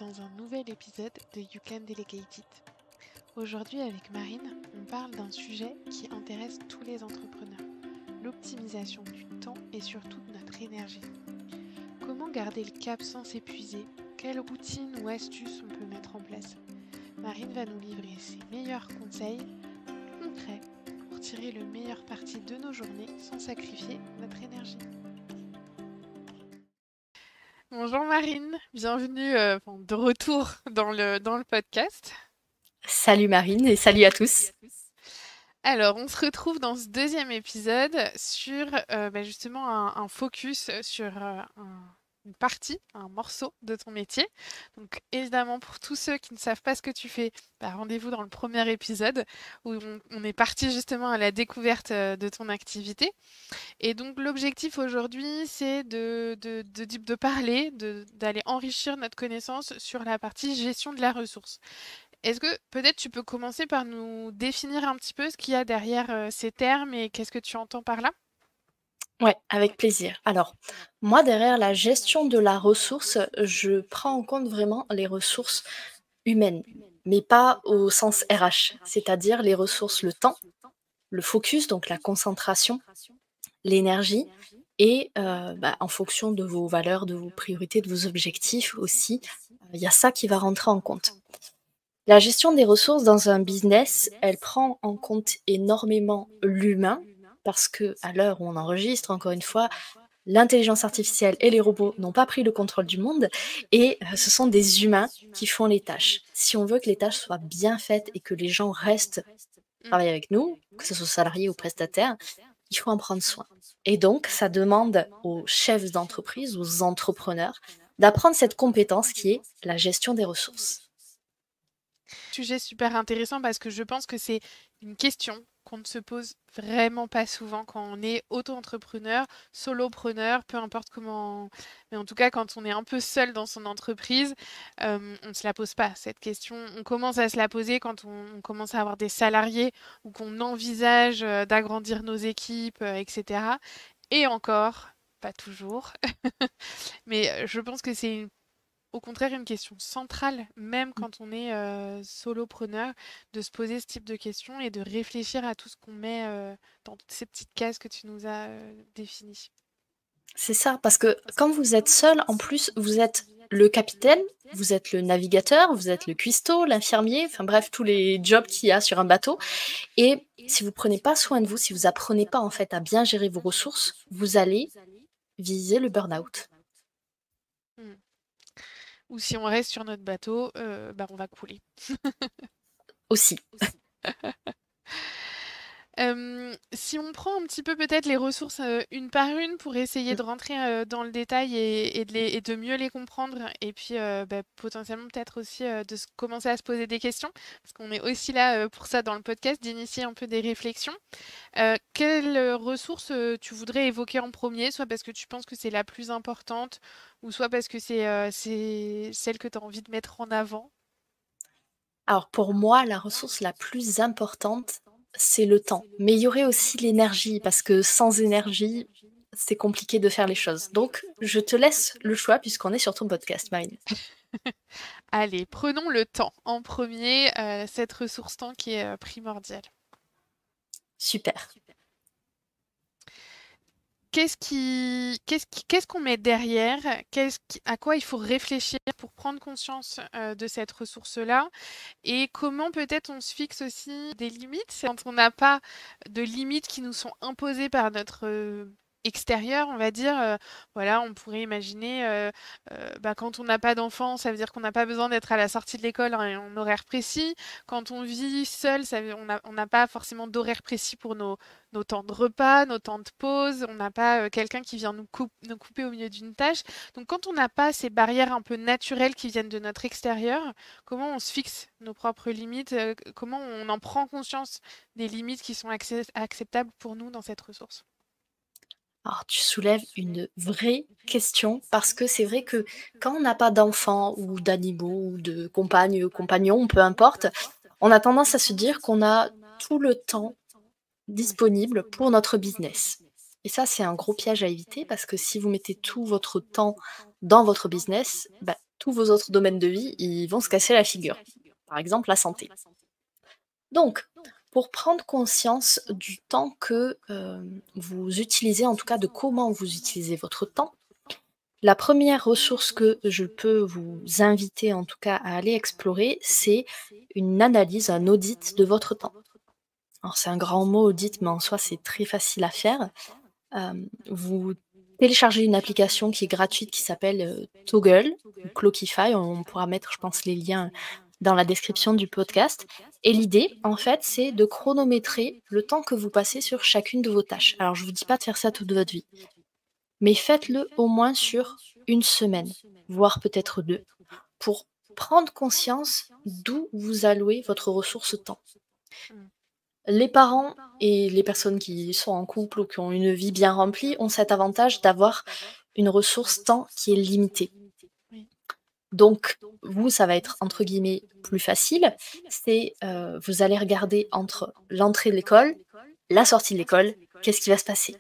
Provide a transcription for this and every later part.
dans un nouvel épisode de You Can Delegate It. Aujourd'hui avec Marine, on parle d'un sujet qui intéresse tous les entrepreneurs, l'optimisation du temps et surtout de notre énergie. Comment garder le cap sans s'épuiser? Quelles routines ou astuces on peut mettre en place? Marine va nous livrer ses meilleurs conseils concrets pour tirer le meilleur parti de nos journées sans sacrifier notre énergie. Bonjour Marine, bienvenue de retour dans le podcast. Salut Marine et salut à tous. Alors, on se retrouve dans ce deuxième épisode sur justement un focus sur une partie, un morceau de ton métier. Donc, évidemment, pour tous ceux qui ne savent pas ce que tu fais, rendez-vous dans le premier épisode où on est parti justement à la découverte de ton activité. Et donc, l'objectif aujourd'hui, c'est de parler, d'aller enrichir notre connaissance sur la partie gestion de la ressource. Est-ce que peut-être tu peux commencer par nous définir un petit peu ce qu'il y a derrière ces termes et qu'est-ce que tu entends par là? Ouais, avec plaisir. Alors, moi, derrière la gestion de la ressource, je prends en compte vraiment les ressources humaines, mais pas au sens RH, c'est-à-dire les ressources, le temps, le focus, donc la concentration, l'énergie, et en fonction de vos valeurs, de vos priorités, de vos objectifs aussi, il y a ça qui va rentrer en compte. La gestion des ressources dans un business, elle prend en compte énormément l'humain, parce que à l'heure où on enregistre, encore une fois, l'intelligence artificielle et les robots n'ont pas pris le contrôle du monde et ce sont des humains qui font les tâches. Si on veut que les tâches soient bien faites et que les gens restent Mm. travailler avec nous, que ce soit salariés ou prestataires, il faut en prendre soin. Et donc, ça demande aux chefs d'entreprise, aux entrepreneurs, d'apprendre cette compétence qui est la gestion des ressources. Sujet super intéressant parce que je pense que c'est une question qu'on ne se pose vraiment pas souvent quand on est auto-entrepreneur, solopreneur, peu importe comment. Mais en tout cas, quand on est un peu seul dans son entreprise, on ne se la pose pas, cette question. On commence à se la poser quand on commence à avoir des salariés ou qu'on envisage d'agrandir nos équipes, etc. Et encore, pas toujours. Mais je pense que c'est au contraire une question centrale, même quand on est solopreneur, de se poser ce type de questions et de réfléchir à tout ce qu'on met dans toutes ces petites cases que tu nous as définies. C'est ça, parce que quand vous êtes seul, en plus, vous êtes le capitaine, vous êtes le navigateur, vous êtes le cuistot, l'infirmier, enfin bref, tous les jobs qu'il y a sur un bateau. Et si vous prenez pas soin de vous, si vous apprenez pas en fait à bien gérer vos ressources, vous allez viser le burn-out Mm. Ou si on reste sur notre bateau, on va couler. aussi. Si on prend un petit peu peut-être les ressources une par une pour essayer Mm. de rentrer dans le détail et de mieux les comprendre et puis potentiellement peut-être aussi commencer à se poser des questions parce qu'on est aussi là pour ça dans le podcast, d'initier un peu des réflexions. Quelle ressource tu voudrais évoquer en premier, soit parce que tu penses que c'est la plus importante ou soit parce que c'est celle que tu as envie de mettre en avant? Alors pour moi, la ressource la plus importante, c'est le temps. Mais il y aurait aussi l'énergie, parce que sans énergie, c'est compliqué de faire les choses. Donc, je te laisse le choix puisqu'on est sur ton podcast, Marine. Allez, prenons le temps en premier, cette ressource temps qui est primordiale. Super. Qu'est-ce qu'on met derrière? À quoi il faut réfléchir pour prendre conscience de cette ressource-là? Et comment peut-être on se fixe aussi des limites quand on n'a pas de limites qui nous sont imposées par notre extérieur, on va dire. Voilà, on pourrait imaginer quand on n'a pas d'enfant, ça veut dire qu'on n'a pas besoin d'être à la sortie de l'école en horaire précis. Quand on vit seul, on n'a pas forcément d'horaire précis pour nos temps de repas, nos temps de pause. On n'a pas quelqu'un qui vient nous couper au milieu d'une tâche. Donc quand on n'a pas ces barrières un peu naturelles qui viennent de notre extérieur, comment on se fixe nos propres limites, comment on en prend conscience des limites qui sont acceptables pour nous dans cette ressource. Alors, tu soulèves une vraie question parce que c'est vrai que quand on n'a pas d'enfants ou d'animaux ou de compagnes, compagnons, peu importe, on a tendance à se dire qu'on a tout le temps disponible pour notre business. Et ça, c'est un gros piège à éviter parce que si vous mettez tout votre temps dans votre business, tous vos autres domaines de vie, ils vont se casser la figure. Par exemple, la santé. Donc, pour prendre conscience du temps que vous utilisez, en tout cas de comment vous utilisez votre temps, la première ressource que je peux vous inviter en tout cas à aller explorer, c'est une analyse, un audit de votre temps. Alors c'est un grand mot audit, mais en soi c'est très facile à faire. Vous téléchargez une application qui est gratuite qui s'appelle Toggle ou Clockify. On pourra mettre, je pense, les liens dans la description du podcast. Et l'idée, en fait, c'est de chronométrer le temps que vous passez sur chacune de vos tâches. Alors, je ne vous dis pas de faire ça toute votre vie, mais faites-le au moins sur une semaine, voire peut-être 2, pour prendre conscience d'où vous allouez votre ressource temps. Mmh. Les parents et les personnes qui sont en couple ou qui ont une vie bien remplie ont cet avantage d'avoir une ressource temps qui est limitée. Oui. Donc, vous, ça va être entre guillemets plus facile. C'est vous allez regarder entre l'entrée de l'école, la sortie de l'école, qu'est-ce qui va se passer.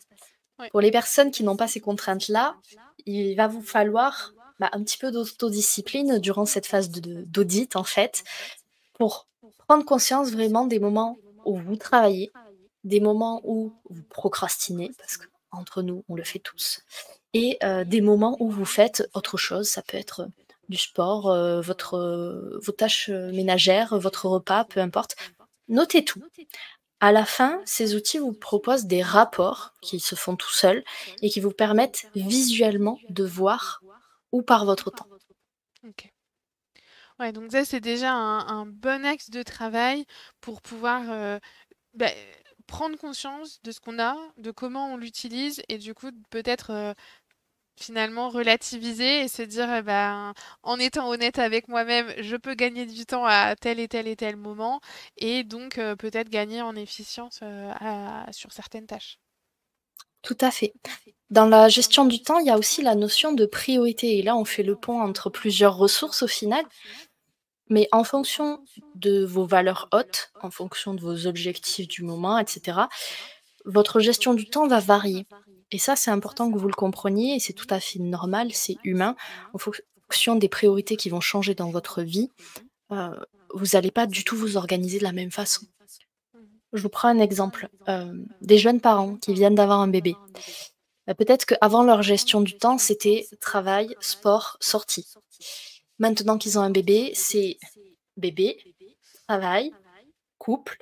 Ouais. Pour les personnes qui n'ont pas ces contraintes-là, il va vous falloir un petit peu d'autodiscipline durant cette phase d'audit, en fait, pour prendre conscience vraiment des moments où vous travaillez, des moments où vous procrastinez, parce qu'entre nous, on le fait tous, et des moments où vous faites autre chose. Ça peut être du sport, vos tâches ménagères, votre repas, peu importe. Notez tout. À la fin, ces outils vous proposent des rapports qui se font tout seuls et qui vous permettent visuellement de voir où part votre temps. OK. Ouais, donc ça, c'est déjà un bon axe de travail pour pouvoir, bah, prendre conscience de ce qu'on a, de comment on l'utilise et du coup, peut-être, finalement relativiser et se dire, en étant honnête avec moi-même, je peux gagner du temps à tel et tel et tel moment et donc peut-être gagner en efficience, sur certaines tâches. Tout à fait. Dans la gestion du temps, il y a aussi la notion de priorité. Et là, on fait le pont entre plusieurs ressources au final. Mais en fonction de vos valeurs hautes, en fonction de vos objectifs du moment, etc., votre gestion du temps va varier. Et ça, c'est important que vous le compreniez et c'est tout à fait normal, c'est humain. En fonction des priorités qui vont changer dans votre vie, euh, vous n'allez pas du tout vous organiser de la même façon. Mmh. Je vous prends un exemple. Des jeunes parents qui viennent d'avoir un bébé. Peut-être qu'avant leur gestion du temps, c'était travail, sport, sortie. Maintenant qu'ils ont un bébé, c'est bébé, travail, couple,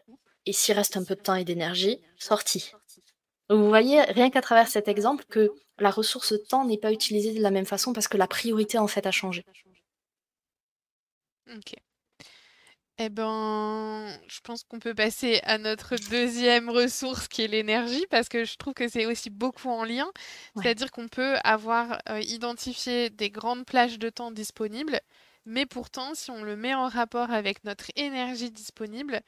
et s'il reste un peu de temps et d'énergie, sortie. Donc vous voyez, rien qu'à travers cet exemple, que la ressource temps n'est pas utilisée de la même façon parce que la priorité en fait a changé. OK. Eh ben, je pense qu'on peut passer à notre deuxième ressource qui est l'énergie, parce que je trouve que c'est aussi beaucoup en lien. Ouais. C'est-à-dire qu'on peut avoir identifié des grandes plages de temps disponibles, mais pourtant, si on le met en rapport avec notre énergie disponible,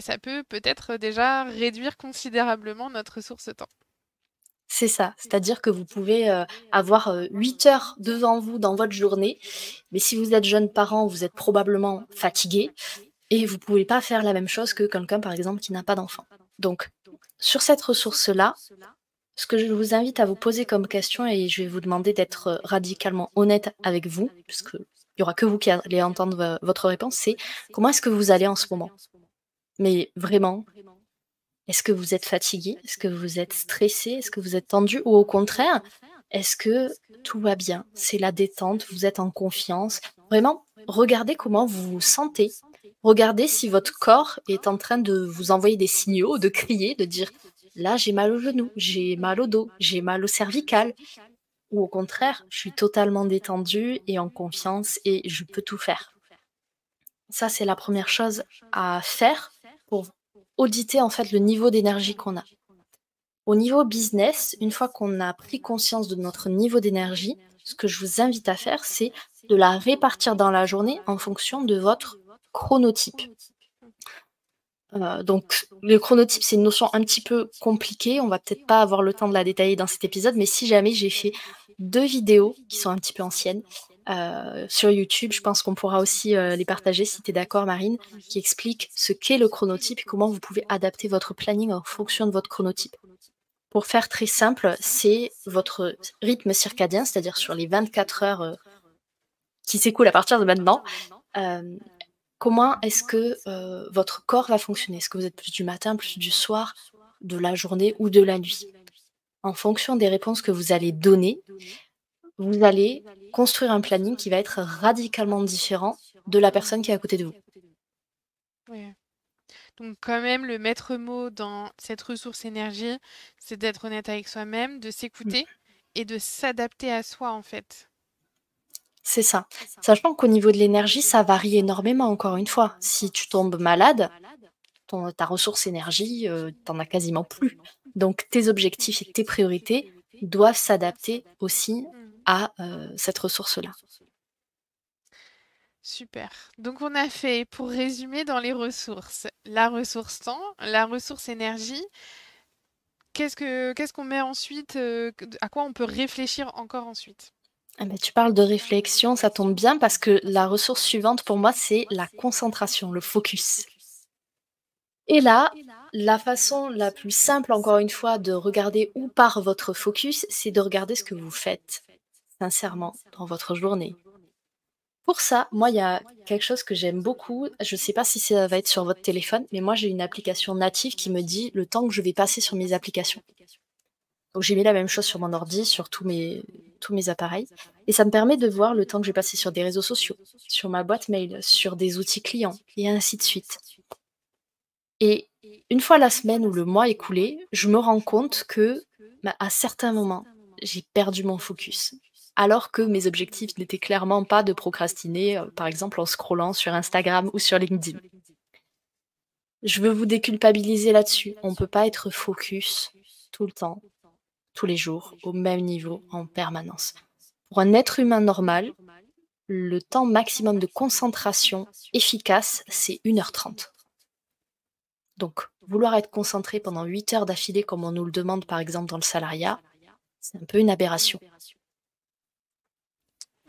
ça peut peut-être déjà réduire considérablement notre ressource temps. C'est ça, c'est-à-dire que vous pouvez avoir 8 heures devant vous dans votre journée, mais si vous êtes jeune parent, vous êtes probablement fatigué et vous ne pouvez pas faire la même chose que quelqu'un, par exemple, qui n'a pas d'enfant. Donc, sur cette ressource-là, ce que je vous invite à vous poser comme question, et je vais vous demander d'être radicalement honnête avec vous, puisque il n'y aura que vous qui allez entendre votre réponse, c'est comment est-ce que vous allez en ce moment? Mais vraiment, est-ce que vous êtes fatigué? Est-ce que vous êtes stressé? Est-ce que vous êtes tendu? Ou au contraire, est-ce que tout va bien? C'est la détente, vous êtes en confiance? Vraiment, regardez comment vous vous sentez. Regardez si votre corps est en train de vous envoyer des signaux, de crier, de dire là j'ai mal au genou, j'ai mal au dos, j'ai mal au cervical. Ou au contraire, je suis totalement détendue et en confiance et je peux tout faire. Ça, c'est la première chose à faire pour auditer en fait le niveau d'énergie qu'on a. Au niveau business, une fois qu'on a pris conscience de notre niveau d'énergie, ce que je vous invite à faire, c'est de la répartir dans la journée en fonction de votre chronotype. Donc le chronotype, c'est une notion un petit peu compliquée, on va peut-être pas avoir le temps de la détailler dans cet épisode, mais si jamais j'ai fait 2 vidéos qui sont un petit peu anciennes, sur YouTube. Je pense qu'on pourra aussi, les partager si tu es d'accord Marine, qui expliquent ce qu'est le chronotype et comment vous pouvez adapter votre planning en fonction de votre chronotype. Pour faire très simple, c'est votre rythme circadien, c'est-à-dire sur les 24 heures, qui s'écoule à partir de maintenant. Euh, Comment est-ce que votre corps va fonctionner? Est-ce que vous êtes plus du matin, plus du soir, de la journée ou de la nuit? En fonction des réponses que vous allez donner, vous allez construire un planning qui va être radicalement différent de la personne qui est à côté de vous. Ouais. Donc quand même, le maître mot dans cette ressource énergie, c'est d'être honnête avec soi-même, de Mm. s'écouter et de s'adapter à soi, en fait. C'est ça. Sachant qu'au niveau de l'énergie, ça varie énormément, encore une fois. Si tu tombes malade, ta ressource énergie, t'en as quasiment plus. Donc tes objectifs et tes priorités doivent s'adapter aussi à cette ressource-là. Super. Donc on a fait, pour résumer, dans les ressources, la ressource temps, la ressource énergie. Qu'est-ce qu'on met ensuite, à quoi on peut réfléchir encore ensuite? Ah ben, tu parles de réflexion, ça tombe bien parce que la ressource suivante pour moi, c'est la concentration, le focus. Et là, la façon la plus simple, encore une fois, de regarder où part votre focus, c'est de regarder ce que vous faites, sincèrement, dans votre journée. Pour ça, moi, il y a quelque chose que j'aime beaucoup. Je ne sais pas si ça va être sur votre téléphone, mais moi, j'ai une application native qui me dit le temps que je vais passer sur mes applications. Donc, j'ai mis la même chose sur mon ordi, sur tous mes appareils. Et ça me permet de voir le temps que j'ai passé sur des réseaux sociaux, sur ma boîte mail, sur des outils clients, et ainsi de suite. Et une fois la semaine ou le mois écoulé, je me rends compte que, à certains moments, j'ai perdu mon focus. Alors que mes objectifs n'étaient clairement pas de procrastiner, par exemple en scrollant sur Instagram ou sur LinkedIn. Je veux vous déculpabiliser là-dessus. On ne peut pas être focus tout le temps, tous les jours, au même niveau, en permanence. Pour un être humain normal, le temps maximum de concentration efficace, c'est 1h30. Donc, vouloir être concentré pendant 8 heures d'affilée, comme on nous le demande par exemple dans le salariat, c'est un peu une aberration.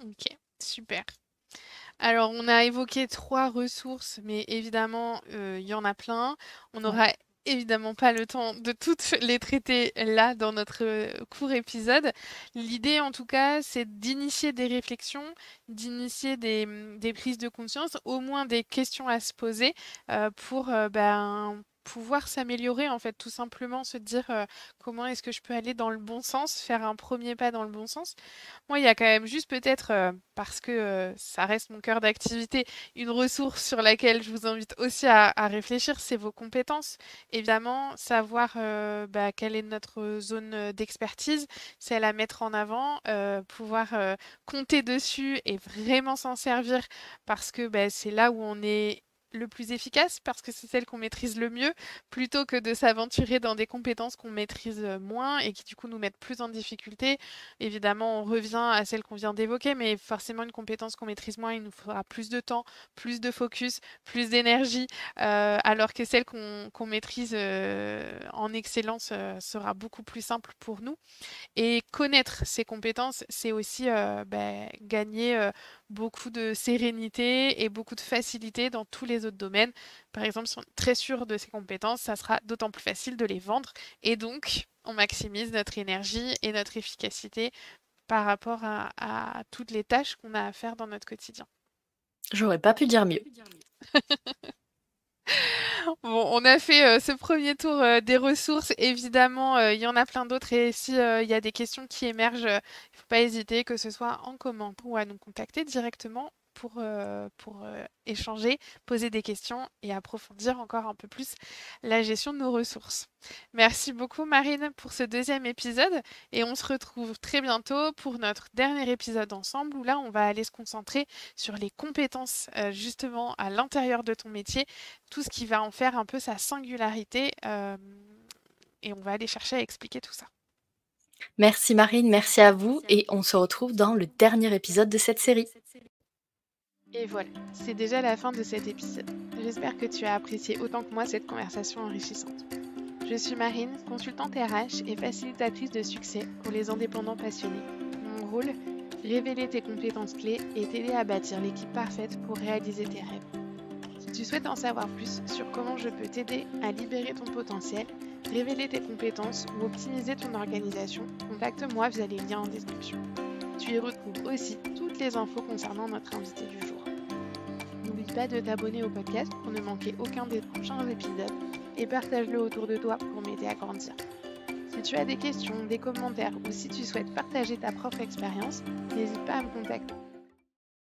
OK, super. Alors, on a évoqué 3 ressources, mais évidemment, il y en a plein. On Ouais. n'aura évidemment pas le temps de toutes les traiter là, dans notre, court épisode. L'idée, en tout cas, c'est d'initier des réflexions, d'initier des prises de conscience, au moins des questions à se poser, pour, pouvoir s'améliorer, en fait. Tout simplement se dire, «Comment est-ce que je peux aller dans le bon sens?» faire un premier pas dans le bon sens. Moi, il y a quand même juste peut-être, parce que, ça reste mon cœur d'activité, une ressource sur laquelle je vous invite aussi à réfléchir, c'est vos compétences. Évidemment, savoir, quelle est notre zone, d'expertise, celle à mettre en avant, pouvoir, compter dessus et vraiment s'en servir parce que, c'est là où on est le plus efficace, parce que c'est celle qu'on maîtrise le mieux, plutôt que de s'aventurer dans des compétences qu'on maîtrise, moins et qui du coup nous mettent plus en difficulté. Évidemment, on revient à celle qu'on vient d'évoquer, mais forcément, une compétence qu'on maîtrise moins, il nous faudra plus de temps, plus de focus, plus d'énergie, alors que celle qu'on maîtrise en excellence sera beaucoup plus simple pour nous. Et connaître ses compétences, c'est aussi gagner beaucoup de sérénité et beaucoup de facilité dans tous les autres domaines. Par exemple, si on est très sûr de ses compétences, ça sera d'autant plus facile de les vendre. Et donc, on maximise notre énergie et notre efficacité par rapport à toutes les tâches qu'on a à faire dans notre quotidien. J'aurais pas pu dire mieux. Bon, on a fait ce premier tour des ressources. Évidemment, il y en a plein d'autres. Et si il y a des questions qui émergent, il ne faut pas hésiter, que ce soit en commentaire ou à nous contacter directement pour échanger, poser des questions et approfondir encore un peu plus la gestion de nos ressources. Merci beaucoup Marine pour ce deuxième épisode et on se retrouve très bientôt pour notre dernier épisode ensemble où là on va aller se concentrer sur les compétences justement à l'intérieur de ton métier, tout ce qui va en faire un peu sa singularité et on va aller chercher à expliquer tout ça. Merci Marine, merci à vous et on se retrouve dans le dernier épisode de cette série. Et voilà, c'est déjà la fin de cet épisode. J'espère que tu as apprécié autant que moi cette conversation enrichissante. Je suis Marine, consultante RH et facilitatrice de succès pour les indépendants passionnés. Mon rôle, révéler tes compétences clés et t'aider à bâtir l'équipe parfaite pour réaliser tes rêves. Si tu souhaites en savoir plus sur comment je peux t'aider à libérer ton potentiel, révéler tes compétences ou optimiser ton organisation, contacte-moi via les liens en description. Tu y retrouves aussi toutes les infos concernant notre invité du jour. N'oublie pas de t'abonner au podcast pour ne manquer aucun des prochains épisodes et partage-le autour de toi pour m'aider à grandir. Si tu as des questions, des commentaires ou si tu souhaites partager ta propre expérience, n'hésite pas à me contacter.